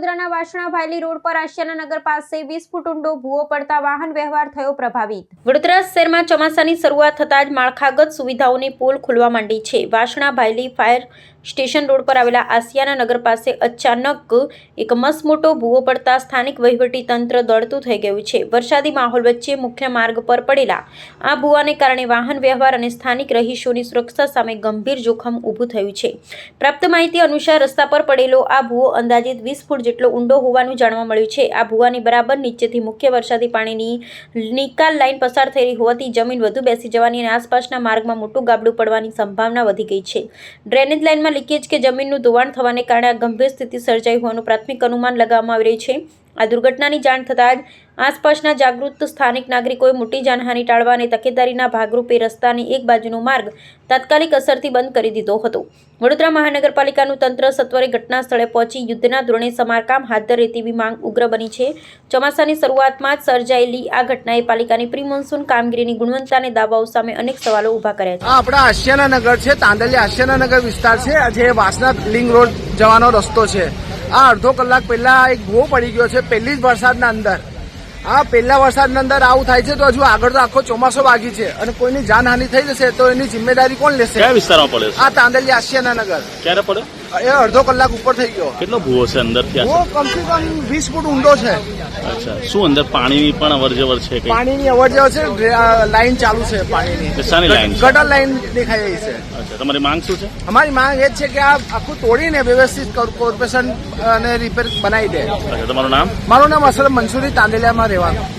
વડોદરાના વાસણા ભાયલી રોડ પર આશિયાનાનગર પાસે 20 ફૂટ ઊંડો ભૂવો પડતા વાહન વ્યવહાર થયો પ્રભાવિત। વડોદરા શહેરમાં ચોમાસાની શરૂઆત થતાં જ માળખાગત સુવિધાઓની પોલ ખુલવા માંડી છે। વાસણા ભાયલી ફાયર સ્ટેશન રોડ પર આવેલા આશિયાનાનગર પાસે અચાનક એક મસમોટો ભૂવો પડતા સ્થાનિક વહીવટી તંત્ર દોડતું થઈ ગયું છે। વરસાદી માહોલ વચ્ચે મુખ્ય માર્ગ પર પડેલા આ ભૂવાને કારણે વાહન વ્યવહાર અને સ્થાનિક રહીશોની સુરક્ષા સામે ગંભીર જોખમ ઊભું થયું છે। પ્રાપ્ત માહિતી અનુસાર રસ્તા પર પડેલો આ ભૂવો અંદાજિત 20 ફૂટ જેટલો ઊંડો હોવાનું જાણવા મળ્યું છે। આ ભૂવાની બરાબર નીચેથી મુખ્ય વરસાદી પાણીની નિકાલ લાઇન પસાર થઈ રહી હોવાથી જમીન વધુ બેસી જવાની અને આસપાસના માર્ગમાં મોટું ગાબડું પડવાની સંભાવના વધી ગઈ છે। ડ્રેનેજ લાઇનમાં લીકેજ કે જમીનનું ધોવાણ થવાને કારણે આ ગંભીર સ્થિતિ સર્જાઈ હોવાનું પ્રાથમિક અનુમાન લગાવવામાં આવી રહ્યું છે। આ દુર્ઘટનાની જાણ થતાં જ આસપાસના જાગૃત સ્થાનિક નાગરિકોએ મોટી જાનહાનિ ટાળવા અને તકેદારીના ભાગરૂપે રસ્તાની એક બાજુનો માર્ગ તાત્કાલિક અસરથી બંધ કરી દીધો હતો। વડોદરા મહાનગરપાલિકાનું તંત્ર સત્વરે ઘટના સ્થળે પહોંચી યુદ્ધના ધોરણે સમારકામ હાથ ધરે તેવી માંગ ઉગ્ર બની છે। ચોમાસાની શરૂઆતમાં જ સર્જાયેલી આ ઘટનાએ પાલિકાની પ્રી મોન્સૂન કામગીરીની ગુણવત્તાને દાવાઓ સામે અનેક સવાલો ઊભા કર્યા છે। આપણા આશિયાનાનગર છે, તાંદલિયા આશિયાનાનગર વિસ્તાર છે, જે વાસણા લિંક રોડ જવાનો રસ્તો છે। આ અડધો કલાક પહેલા એક ભૂવો પડી ગયો છે પહેલી જ વરસાદના અંદર। આ પહેલા વરસાદના અંદર આવું થાય છે તો હજુ આગળ તો આખો ચોમાસો વાગી છે અને કોઈની જાનહાનિ થઈ જશે તો એની જિમ્મેદારી કોણ લેશે? કયા વિસ્તારમાં પડે છે? આ તાંદલિયા આશિયાનાનગર। ક્યારે પડે? એ અડધો કલાક ઉપર થઈ ગયો। કેટલો ભૂવો છે અંદર? ભૂવો કમસે કમ 20 ફૂટ ઊંડો છે। અચ્છા, શું અંદર પાણીની પણ અવરજવર છે? પાણીની અવરજવર છે, લાઈન ચાલુ છે પાણીની। શાની લાઈન? ગટર લાઈન દેખાઈ રહી છે। અચ્છા, તમારી માંગ શું છે? અમારી માંગ એ જ છે કે આ આખું તોડીને વ્યવસ્થિત કોર્પોરેશન અને રિપેર બનાવી દે। અચ્છા, તમારું નામ? મારું નામ અસલમ મંસૂરી, તાંદલિયામાં રહેવાનું।